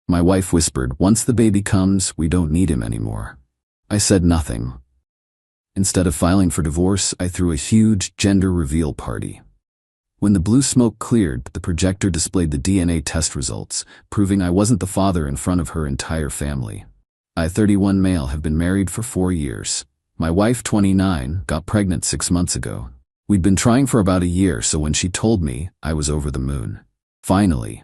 My wife whispered, "Once the baby comes, we don't need him anymore." I said nothing. Instead of filing for divorce, I threw a huge gender reveal party. When the blue smoke cleared, the projector displayed the DNA test results, proving I wasn't the father in front of her entire family. I, 31 male, have been married for 4 years. My wife, 29, got pregnant 6 months ago. We'd been trying for about a year, so when she told me, I was over the moon. Finally.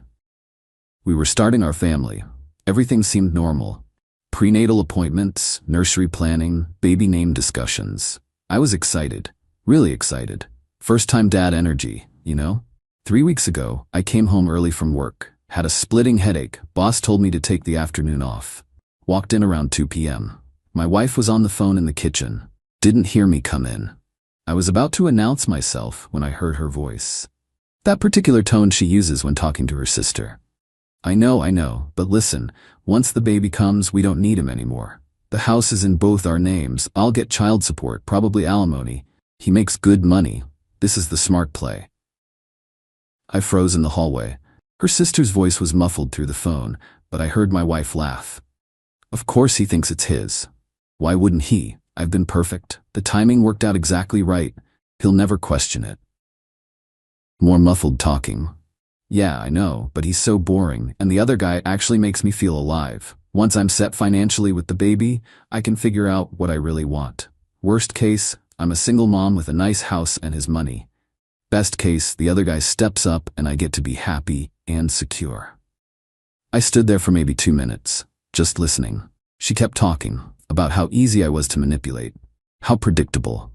We were starting our family. Everything seemed normal. Prenatal appointments, nursery planning, baby name discussions. I was excited. Really excited. First-time dad energy, you know? 3 weeks ago, I came home early from work, had a splitting headache, boss told me to take the afternoon off. Walked in around 2 p.m. My wife was on the phone in the kitchen. Didn't hear me come in. I was about to announce myself when I heard her voice. That particular tone she uses when talking to her sister. I know, but listen, once the baby comes, we don't need him anymore. The house is in both our names. I'll get child support, probably alimony. He makes good money. This is the smart play. I froze in the hallway. Her sister's voice was muffled through the phone, but I heard my wife laugh. Of course he thinks it's his. Why wouldn't he? I've been perfect. The timing worked out exactly right. He'll never question it. More muffled talking. Yeah, I know, but he's so boring, and the other guy actually makes me feel alive. Once I'm set financially with the baby, I can figure out what I really want. Worst case, I'm a single mom with a nice house and his money. Best case, the other guy steps up and I get to be happy and secure. I stood there for maybe 2 minutes, just listening. She kept talking about how easy I was to manipulate, how predictable,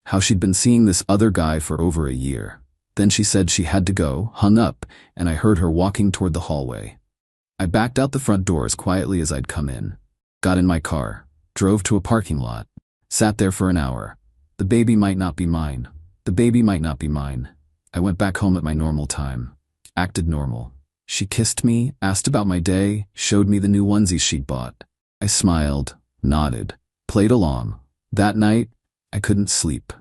how she'd been seeing this other guy for over a year. Then she said she had to go, hung up, and I heard her walking toward the hallway. I backed out the front door as quietly as I'd come in, got in my car, drove to a parking lot, sat there for an hour. The baby might not be mine. The baby might not be mine. I went back home at my normal time, acted normal. She kissed me, asked about my day, showed me the new onesies she'd bought. I smiled, nodded, played along. That night, I couldn't sleep.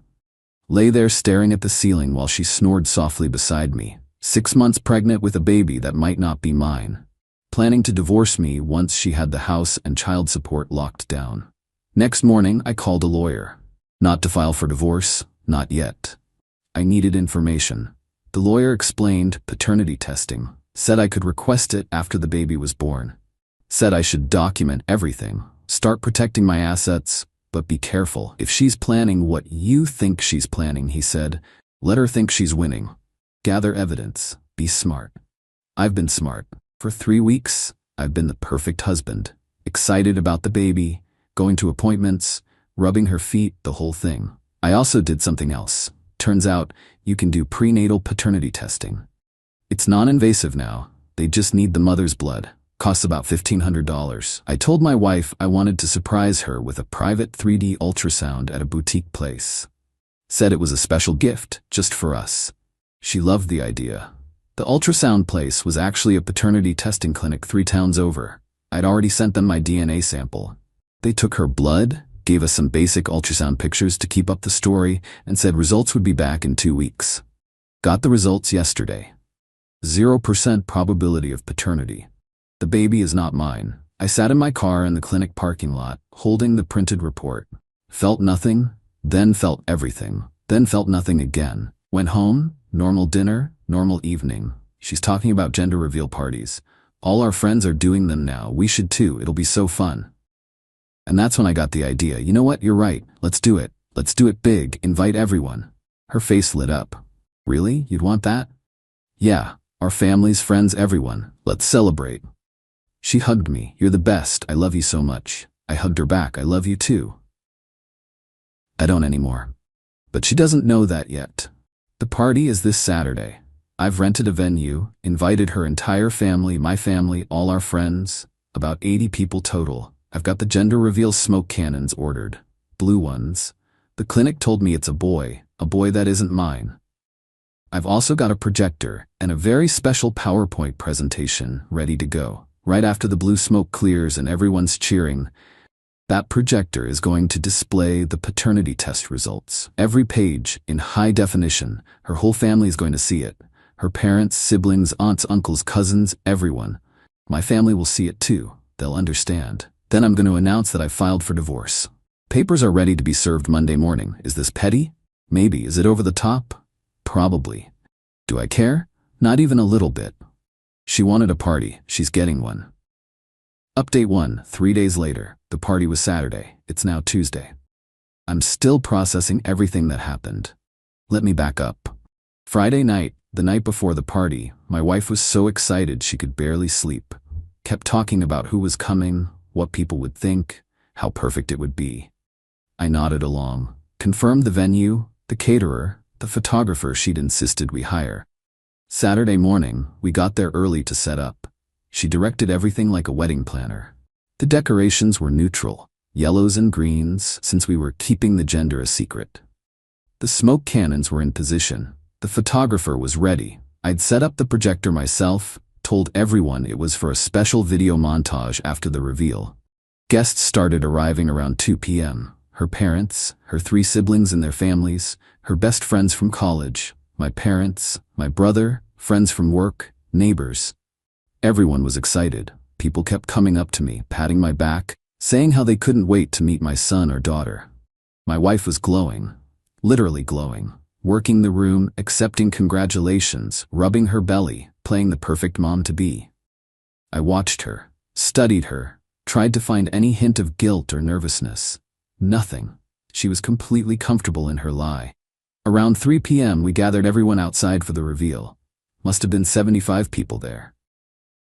Lay there staring at the ceiling while she snored softly beside me, 6 months pregnant with a baby that might not be mine. Planning to divorce me once she had the house and child support locked down. Next morning, I called a lawyer. Not to file for divorce, not yet. I needed information. The lawyer explained paternity testing, said I could request it after the baby was born. Said I should document everything, start protecting my assets, but be careful. If she's planning what you think she's planning, he said, let her think she's winning. Gather evidence. Be smart. I've been smart. For 3 weeks, I've been the perfect husband. Excited about the baby, going to appointments, rubbing her feet, the whole thing. I also did something else. Turns out, you can do prenatal paternity testing. It's non-invasive now. They just need the mother's blood. Costs about $1,500. I told my wife I wanted to surprise her with a private 3D ultrasound at a boutique place. Said it was a special gift, just for us. She loved the idea. The ultrasound place was actually a paternity testing clinic 3 towns over. I'd already sent them my DNA sample. They took her blood, gave us some basic ultrasound pictures to keep up the story, and said results would be back in 2 weeks. Got the results yesterday. 0% probability of paternity. The baby is not mine. I sat in my car in the clinic parking lot, holding the printed report. Felt nothing, then felt everything, then felt nothing again. Went home, normal dinner, normal evening. She's talking about gender reveal parties. All our friends are doing them now. We should too. It'll be so fun. And that's when I got the idea. You know what? You're right. Let's do it. Let's do it big. Invite everyone. Her face lit up. Really? You'd want that? Yeah. Our families, friends, everyone. Let's celebrate. She hugged me. You're the best. I love you so much. I hugged her back. I love you too. I don't anymore. But she doesn't know that yet. The party is this Saturday. I've rented a venue, invited her entire family, my family, all our friends, about 80 people total. I've got the gender reveal smoke cannons ordered. Blue ones. The clinic told me it's a boy that isn't mine. I've also got a projector and a very special PowerPoint presentation ready to go. Right after the blue smoke clears and everyone's cheering, that projector is going to display the paternity test results. Every page in high definition. Her whole family is going to see it. Her parents, siblings, aunts, uncles, cousins, everyone. My family will see it too. They'll understand. Then I'm going to announce that I filed for divorce. Papers are ready to be served Monday morning. Is this petty? Maybe. Is it over the top? Probably. Do I care? Not even a little bit. She wanted a party. She's getting one. Update 1. 3 days later. The party was Saturday. It's now Tuesday. I'm still processing everything that happened. Let me back up. Friday night, the night before the party, my wife was so excited she could barely sleep. Kept talking about who was coming, what people would think, how perfect it would be. I nodded along, confirmed the venue, the caterer, the photographer she'd insisted we hire. Saturday morning, we got there early to set up. She directed everything like a wedding planner. The decorations were neutral, yellows and greens, since we were keeping the gender a secret. The smoke cannons were in position. The photographer was ready. I'd set up the projector myself, told everyone it was for a special video montage after the reveal. Guests started arriving around 2 p.m. Her parents, her 3 siblings and their families, her best friends from college, my parents, my brother, friends from work, neighbors. Everyone was excited. People kept coming up to me, patting my back, saying how they couldn't wait to meet my son or daughter. My wife was glowing, literally glowing, working the room, accepting congratulations, rubbing her belly, playing the perfect mom-to-be. I watched her, studied her, tried to find any hint of guilt or nervousness. Nothing. She was completely comfortable in her lie. Around 3 p.m. we gathered everyone outside for the reveal. Must have been 75 people there.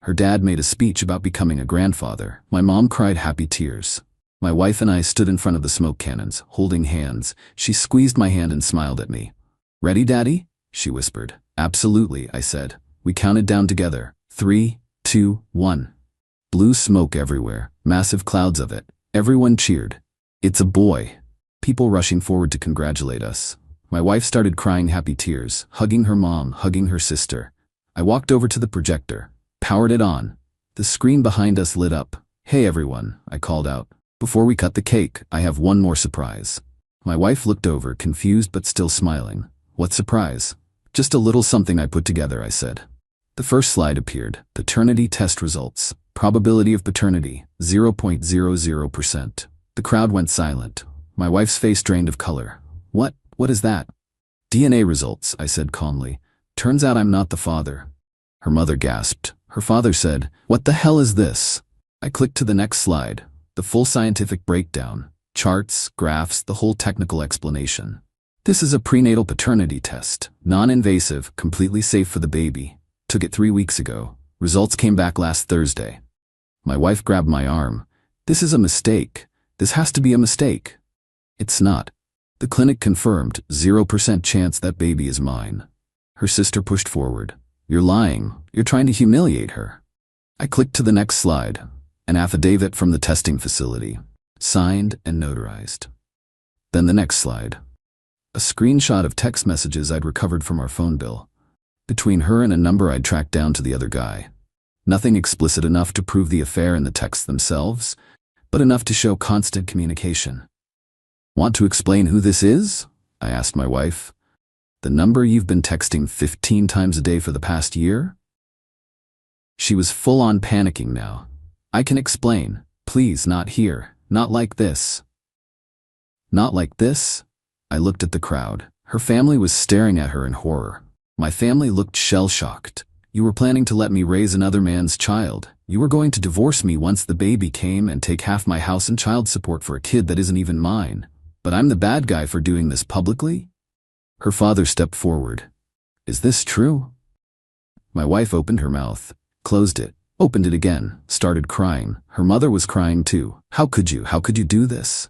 Her dad made a speech about becoming a grandfather. My mom cried happy tears. My wife and I stood in front of the smoke cannons, holding hands. She squeezed my hand and smiled at me. "Ready, Daddy?" she whispered. "Absolutely," I said. We counted down together. 3, 2, 1. Blue smoke everywhere, massive clouds of it. Everyone cheered. "It's a boy." People rushing forward to congratulate us. My wife started crying happy tears, hugging her mom, hugging her sister. I walked over to the projector, powered it on. The screen behind us lit up. "Hey everyone," I called out. "Before we cut the cake, I have one more surprise." My wife looked over, confused but still smiling. "What surprise?" "Just a little something I put together," I said. The first slide appeared. Paternity test results. Probability of paternity, 0.00%. The crowd went silent. My wife's face drained of color. What is that?" "DNA results," I said calmly. "Turns out I'm not the father." Her mother gasped. Her father said, "What the hell is this?" I clicked to the next slide. The full scientific breakdown. Charts, graphs, the whole technical explanation. "This is a prenatal paternity test. Non-invasive, completely safe for the baby. Took it 3 weeks ago. Results came back last Thursday." My wife grabbed my arm. "This is a mistake. This has to be a mistake." "It's not. The clinic confirmed, 0% chance that baby is mine." Her sister pushed forward. "You're lying. You're trying to humiliate her." I clicked to the next slide. An affidavit from the testing facility. Signed and notarized. Then the next slide. A screenshot of text messages I'd recovered from our phone bill. Between her and a number I'd tracked down to the other guy. Nothing explicit enough to prove the affair in the texts themselves, but enough to show constant communication. "Want to explain who this is?" I asked my wife. "The number you've been texting 15 times a day for the past year?" She was full-on panicking now. "I can explain. Please, not here. Not like this." "Not like this?" I looked at the crowd. Her family was staring at her in horror. My family looked shell-shocked. "You were planning to let me raise another man's child. You were going to divorce me once the baby came and take half my house and child support for a kid that isn't even mine. But I'm the bad guy for doing this publicly?" Her father stepped forward. "Is this true?" My wife opened her mouth, closed it, opened it again, started crying. Her mother was crying too. How could you do this?"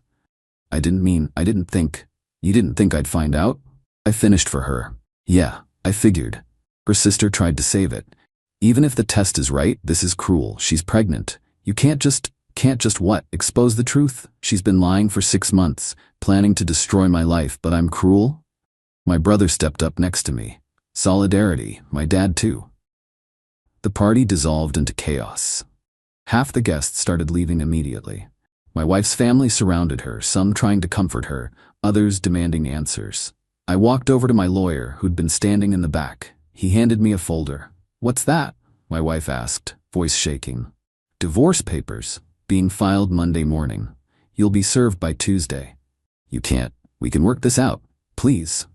I didn't think. "You didn't think I'd find out?" I finished for her. "Yeah, I figured." Her sister tried to save it. "Even if the test is right, this is cruel. She's pregnant. You can't just what? Expose the truth? She's been lying for 6 months, planning to destroy my life, but I'm cruel?" My brother stepped up next to me. Solidarity, my dad too. The party dissolved into chaos. Half the guests started leaving immediately. My wife's family surrounded her, some trying to comfort her, others demanding answers. I walked over to my lawyer, who'd been standing in the back. He handed me a folder. "What's that?" my wife asked. voice shaking. Divorce papers, being filed Monday morning. You'll be served by Tuesday. You can't. We can work this out, please.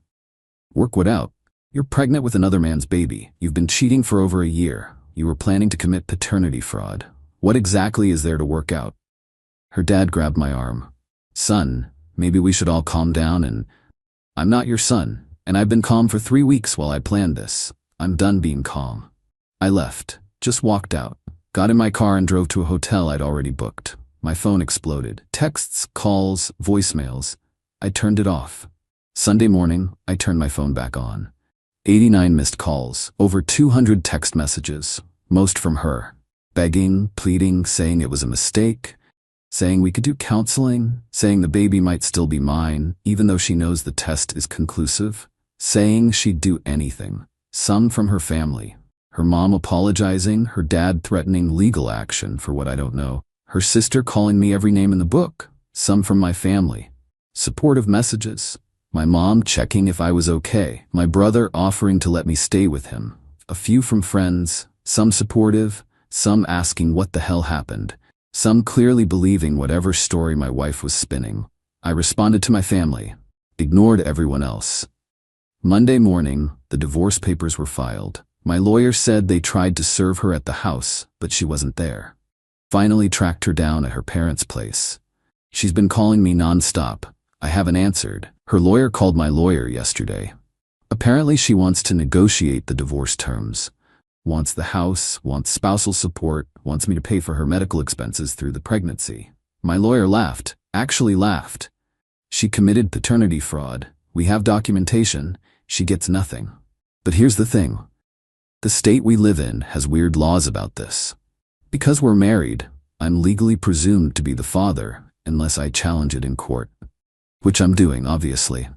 Work what out? You're pregnant with another man's baby. You've been cheating for over a year. You were planning to commit paternity fraud. What exactly is there to work out? Her dad grabbed my arm. Son, maybe we should all calm down and... I'm not your son, and I've been calm for 3 weeks while I planned this. I'm done being calm. I left, just walked out, got in my car and drove to a hotel I'd already booked. My phone exploded. Texts, calls, voicemails. I turned it off. Sunday morning, I turned my phone back on. 89 missed calls, over 200 text messages, most from her. Begging, pleading, saying it was a mistake, saying we could do counseling, saying the baby might still be mine, even though she knows the test is conclusive, saying she'd do anything. Some from her family. Her mom apologizing, her dad threatening legal action for what I don't know, her sister calling me every name in the book, some from my family. Supportive messages. My mom checking if I was okay, my brother offering to let me stay with him. A few from friends, some supportive, some asking what the hell happened, some clearly believing whatever story my wife was spinning. I responded to my family, ignored everyone else. Monday morning, the divorce papers were filed. My lawyer said they tried to serve her at the house, but she wasn't there. Finally tracked her down at her parents' place. She's been calling me nonstop. I haven't answered. Her lawyer called my lawyer yesterday. Apparently she wants to negotiate the divorce terms. Wants the house, wants spousal support, wants me to pay for her medical expenses through the pregnancy. My lawyer laughed, actually laughed. She committed paternity fraud. We have documentation. She gets nothing. But here's the thing. The state we live in has weird laws about this. Because we're married, I'm legally presumed to be the father unless I challenge it in court. Which I'm doing, obviously.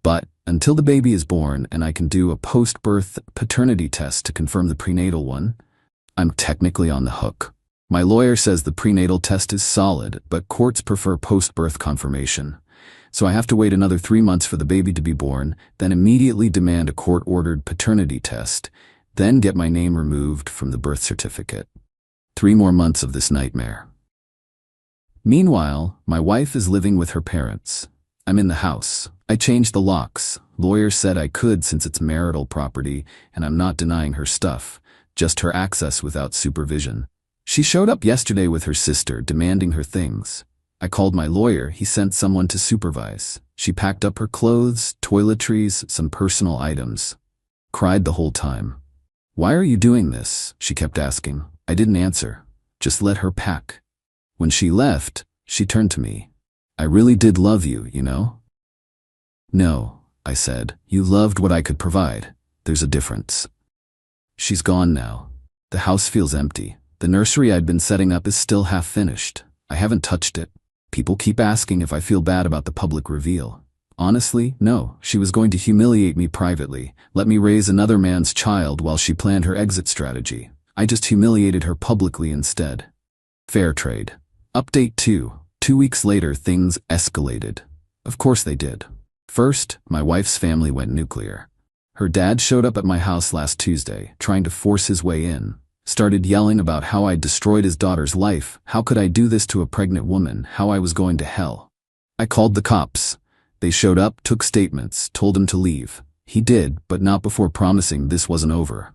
But until the baby is born and I can do a post-birth paternity test to confirm the prenatal one, I'm technically on the hook. My lawyer says the prenatal test is solid, but courts prefer post-birth confirmation. So I have to wait another 3 months for the baby to be born, then immediately demand a court-ordered paternity test, then get my name removed from the birth certificate. 3 more months of this nightmare. Meanwhile, my wife is living with her parents. I'm in the house. I changed the locks. Lawyer said I could since it's marital property, and I'm not denying her stuff, just her access without supervision. She showed up yesterday with her sister, demanding her things. I called my lawyer. He sent someone to supervise. She packed up her clothes, toiletries, some personal items. Cried the whole time. Why are you doing this? She kept asking. I didn't answer. Just let her pack. When she left, she turned to me. I really did love you, you know? No, I said. You loved what I could provide. There's a difference. She's gone now. The house feels empty. The nursery I'd been setting up is still half finished. I haven't touched it. People keep asking if I feel bad about the public reveal. Honestly, no. She was going to humiliate me privately, let me raise another man's child while she planned her exit strategy. I just humiliated her publicly instead. Fair trade. Update 2. 2 weeks later, things escalated. Of course they did. First, my wife's family went nuclear. Her dad showed up at my house last Tuesday, trying to force his way in. Started yelling about how I'd destroyed his daughter's life, how could I do this to a pregnant woman, how I was going to hell. I called the cops. They showed up, took statements, told him to leave. He did, but not before promising this wasn't over.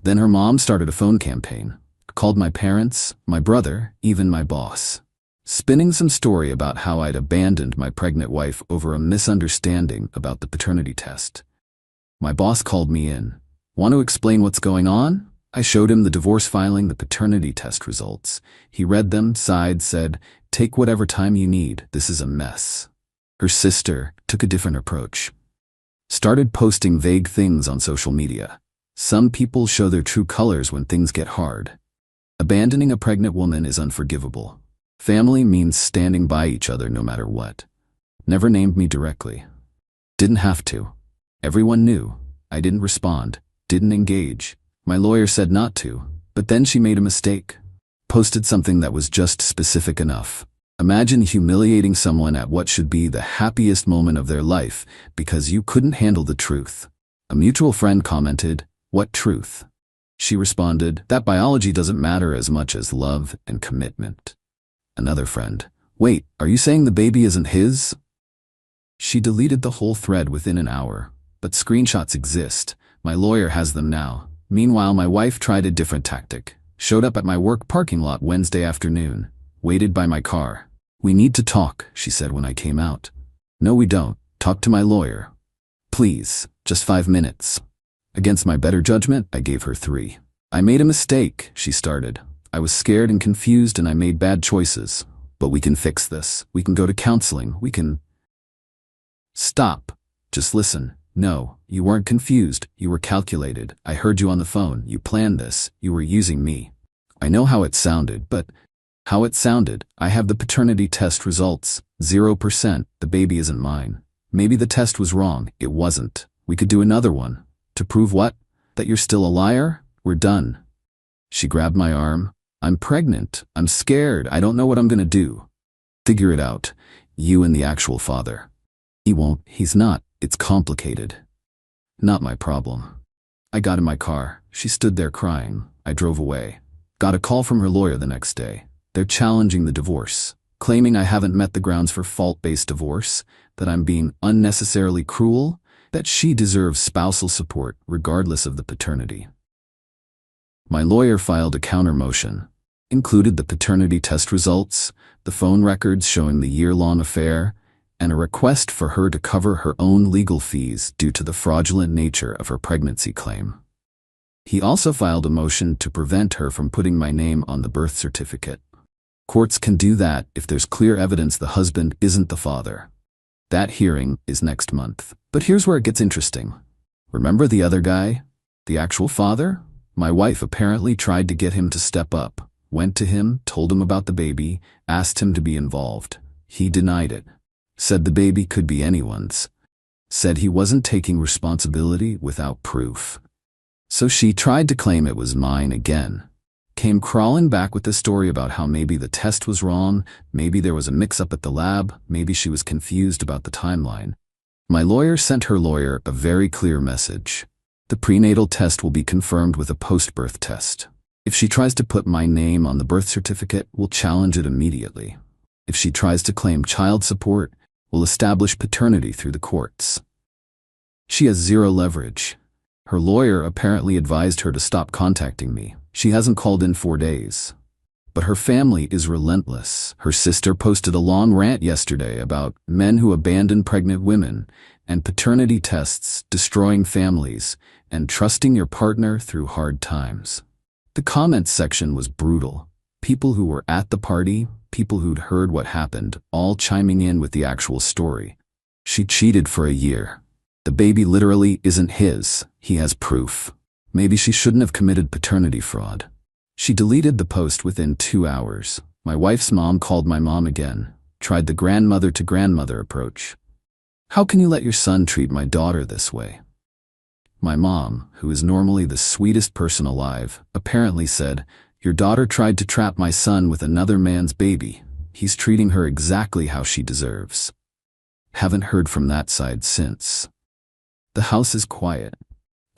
Then her mom started a phone campaign. Called my parents, my brother, even my boss. Spinning some story about how I'd abandoned my pregnant wife over a misunderstanding about the paternity test. My boss called me in. Want to explain what's going on? I showed him the divorce filing, the paternity test results. He read them, sighed, said, take whatever time you need, this is a mess. Her sister took a different approach. Started posting vague things on social media. Some people show their true colors when things get hard. Abandoning a pregnant woman is unforgivable. Family means standing by each other no matter what. Never named me directly. Didn't have to. Everyone knew. I didn't respond, didn't engage. My lawyer said not to, but then she made a mistake. Posted something that was just specific enough. Imagine humiliating someone at what should be the happiest moment of their life because you couldn't handle the truth. A mutual friend commented, "What truth?" She responded, "That biology doesn't matter as much as love and commitment." Another friend, "Wait, are you saying the baby isn't his?" She deleted the whole thread within an hour, but screenshots exist. My lawyer has them now. Meanwhile, my wife tried a different tactic. Showed up at my work parking lot Wednesday afternoon. Waited by my car. "We need to talk," she said when I came out. "No, we don't. Talk to my lawyer. Please, just 5 minutes." Against my better judgment, I gave her 3. "I made a mistake," she started. "I was scared and confused and I made bad choices. But we can fix this. We can go to counseling. We can—" "Stop. Just listen. No, you weren't confused. You were calculated. I heard you on the phone. You planned this. You were using me. I know how it sounded, but how it sounded. I have the paternity test results. 0%. The baby isn't mine. Maybe the test was wrong. It wasn't. We could do another one. To prove what? That you're still a liar? We're done." She grabbed my arm. "I'm pregnant. I'm scared. I don't know what I'm gonna do." "Figure it out. You and the actual father." "He won't. He's not. It's complicated." "Not my problem." I got in my car. She stood there crying. I drove away. Got a call from her lawyer the next day. They're challenging the divorce, claiming I haven't met the grounds for fault-based divorce, that I'm being unnecessarily cruel, that she deserves spousal support regardless of the paternity. My lawyer filed a counter motion, included the paternity test results, the phone records showing the year-long affair, and a request for her to cover her own legal fees due to the fraudulent nature of her pregnancy claim. He also filed a motion to prevent her from putting my name on the birth certificate. Courts can do that if there's clear evidence the husband isn't the father. That hearing is next month. But here's where it gets interesting. Remember the other guy? The actual father? My wife apparently tried to get him to step up, went to him, told him about the baby, asked him to be involved. He denied it. Said the baby could be anyone's. Said he wasn't taking responsibility without proof. So she tried to claim it was mine again. Came crawling back with the story about how maybe the test was wrong, maybe there was a mix-up at the lab, maybe she was confused about the timeline. My lawyer sent her lawyer a very clear message. The prenatal test will be confirmed with a post-birth test. If she tries to put my name on the birth certificate, we'll challenge it immediately. If she tries to claim child support, we'll establish paternity through the courts. She has zero leverage. Her lawyer apparently advised her to stop contacting me. She hasn't called in 4 days. But her family is relentless. Her sister posted a long rant yesterday about men who abandon pregnant women and paternity tests destroying families and trusting your partner through hard times. The comments section was brutal. People who were at the party, people who'd heard what happened, all chiming in with the actual story. She cheated for a year. The baby literally isn't his. He has proof. Maybe she shouldn't have committed paternity fraud. She deleted the post within 2 hours. My wife's mom called my mom again, tried the grandmother-to-grandmother approach. "How can you let your son treat my daughter this way?" My mom, who is normally the sweetest person alive, apparently said, "Your daughter tried to trap my son with another man's baby. He's treating her exactly how she deserves." Haven't heard from that side since. The house is quiet.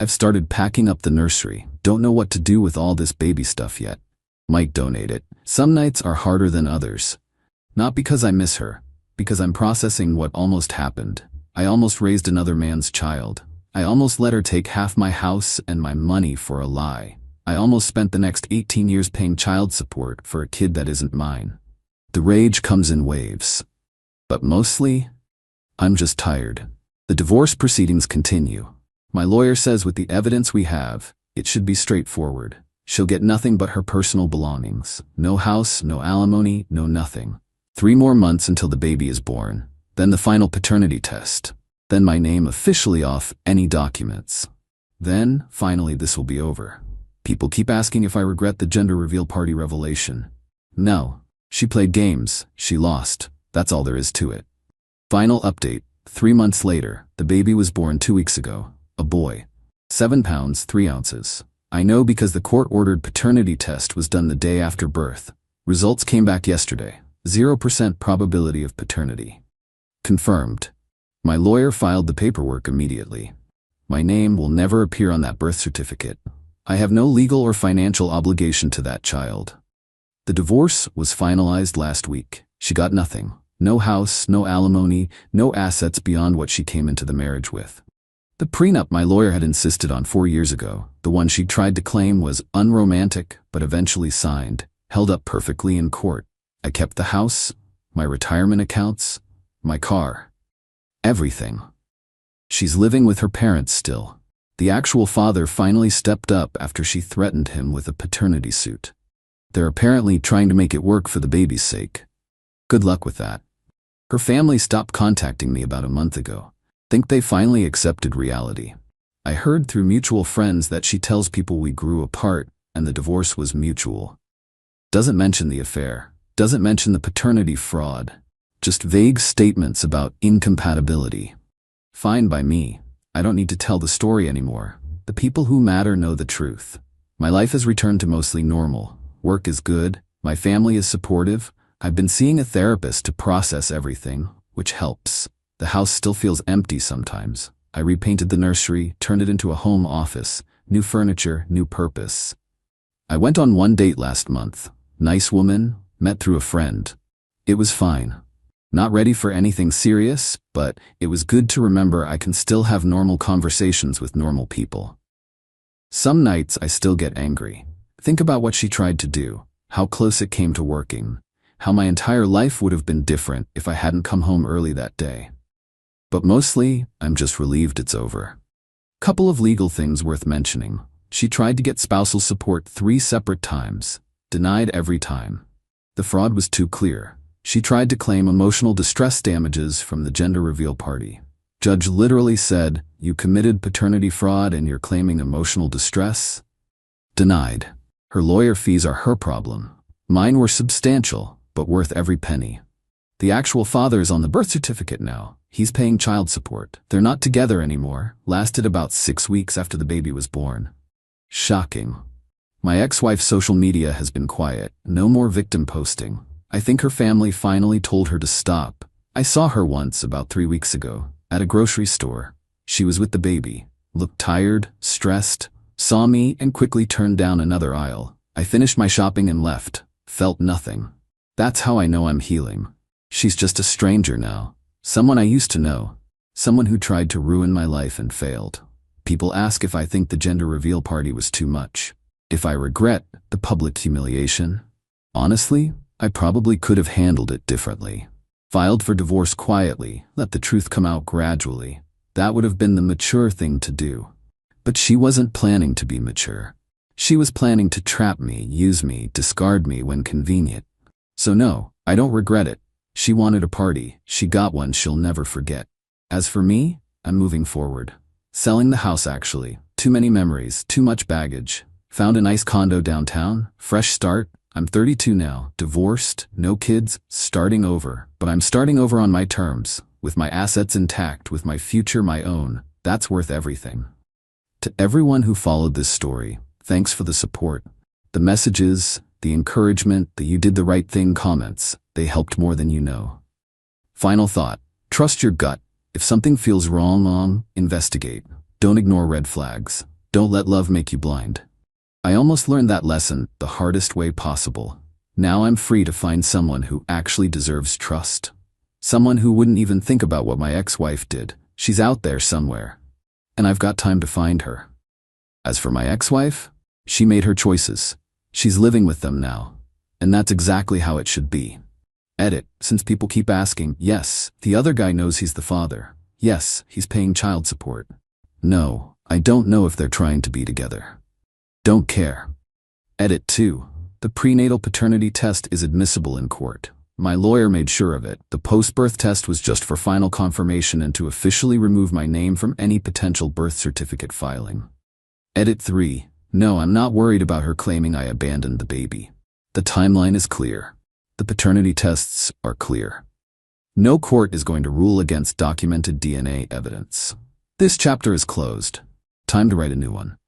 I've started packing up the nursery. Don't know what to do with all this baby stuff yet. Might donate it. Some nights are harder than others. Not because I miss her, because I'm processing what almost happened. I almost raised another man's child. I almost let her take half my house and my money for a lie. I almost spent the next 18 years paying child support for a kid that isn't mine. The rage comes in waves. But mostly, I'm just tired. The divorce proceedings continue. My lawyer says with the evidence we have, it should be straightforward. She'll get nothing but her personal belongings. No house, no alimony, no nothing. 3 more months until the baby is born. Then the final paternity test. Then my name officially off any documents. Then, finally, this will be over. People keep asking if I regret the gender reveal party revelation. No. She played games. She lost. That's all there is to it. Final update. 3 months later, the baby was born 2 weeks ago. A boy. 7 pounds, 3 ounces. I know because the court-ordered paternity test was done the day after birth. Results came back yesterday. 0% probability of paternity. Confirmed. My lawyer filed the paperwork immediately. My name will never appear on that birth certificate. I have no legal or financial obligation to that child. The divorce was finalized last week. She got nothing. No house, no alimony, no assets beyond what she came into the marriage with. The prenup my lawyer had insisted on 4 years ago, the one she tried to claim was unromantic but eventually signed, held up perfectly in court. I kept the house, my retirement accounts, my car. Everything. She's living with her parents still. The actual father finally stepped up after she threatened him with a paternity suit. They're apparently trying to make it work for the baby's sake. Good luck with that. Her family stopped contacting me about a month ago. Think they finally accepted reality. I heard through mutual friends that she tells people we grew apart and the divorce was mutual. Doesn't mention the affair. Doesn't mention the paternity fraud. Just vague statements about incompatibility. Fine by me. I don't need to tell the story anymore. The people who matter know the truth. My life has returned to mostly normal. Work is good. My family is supportive. I've been seeing a therapist to process everything, which helps. The house still feels empty sometimes. I repainted the nursery, turned it into a home office. New furniture, new purpose. I went on one date last month. Nice woman, met through a friend. It was fine. Not ready for anything serious, but it was good to remember I can still have normal conversations with normal people. Some nights I still get angry. Think about what she tried to do, how close it came to working, how my entire life would have been different if I hadn't come home early that day. But mostly, I'm just relieved it's over. Couple of legal things worth mentioning. She tried to get spousal support 3 separate times, denied every time. The fraud was too clear. She tried to claim emotional distress damages from the gender reveal party. Judge literally said, "You committed paternity fraud and you're claiming emotional distress?" Denied. Her lawyer fees are her problem. Mine were substantial, but worth every penny. The actual father is on the birth certificate now. He's paying child support. They're not together anymore. Lasted about 6 weeks after the baby was born. Shocking. My ex-wife's social media has been quiet. No more victim posting. I think her family finally told her to stop. I saw her once about 3 weeks ago, at a grocery store. She was with the baby, looked tired, stressed, saw me and quickly turned down another aisle. I finished my shopping and left, felt nothing. That's how I know I'm healing. She's just a stranger now, someone I used to know, someone who tried to ruin my life and failed. People ask if I think the gender reveal party was too much, if I regret the public humiliation. Honestly, I probably could have handled it differently. Filed for divorce quietly, let the truth come out gradually. That would have been the mature thing to do. But she wasn't planning to be mature. She was planning to trap me, use me, discard me when convenient. So no, I don't regret it. She wanted a party. She got one she'll never forget. As for me, I'm moving forward. Selling the house actually. Too many memories, too much baggage. Found a nice condo downtown, fresh start. I'm 32 now, divorced, no kids, starting over. But I'm starting over on my terms, with my assets intact, with my future my own. That's worth everything. To everyone who followed this story, thanks for the support. The messages, the encouragement, the "you did the right thing" comments, they helped more than you know. Final thought, trust your gut. If something feels wrong, investigate. Don't ignore red flags. Don't let love make you blind. I almost learned that lesson the hardest way possible. Now I'm free to find someone who actually deserves trust. Someone who wouldn't even think about what my ex-wife did. She's out there somewhere. And I've got time to find her. As for my ex-wife, she made her choices. She's living with them now. And that's exactly how it should be. Edit, since people keep asking, yes, the other guy knows he's the father. Yes, he's paying child support. No, I don't know if they're trying to be together. Don't care. Edit 2. The prenatal paternity test is admissible in court. My lawyer made sure of it. The post-birth test was just for final confirmation and to officially remove my name from any potential birth certificate filing. Edit 3. No, I'm not worried about her claiming I abandoned the baby. The timeline is clear. The paternity tests are clear. No court is going to rule against documented DNA evidence. This chapter is closed. Time to write a new one.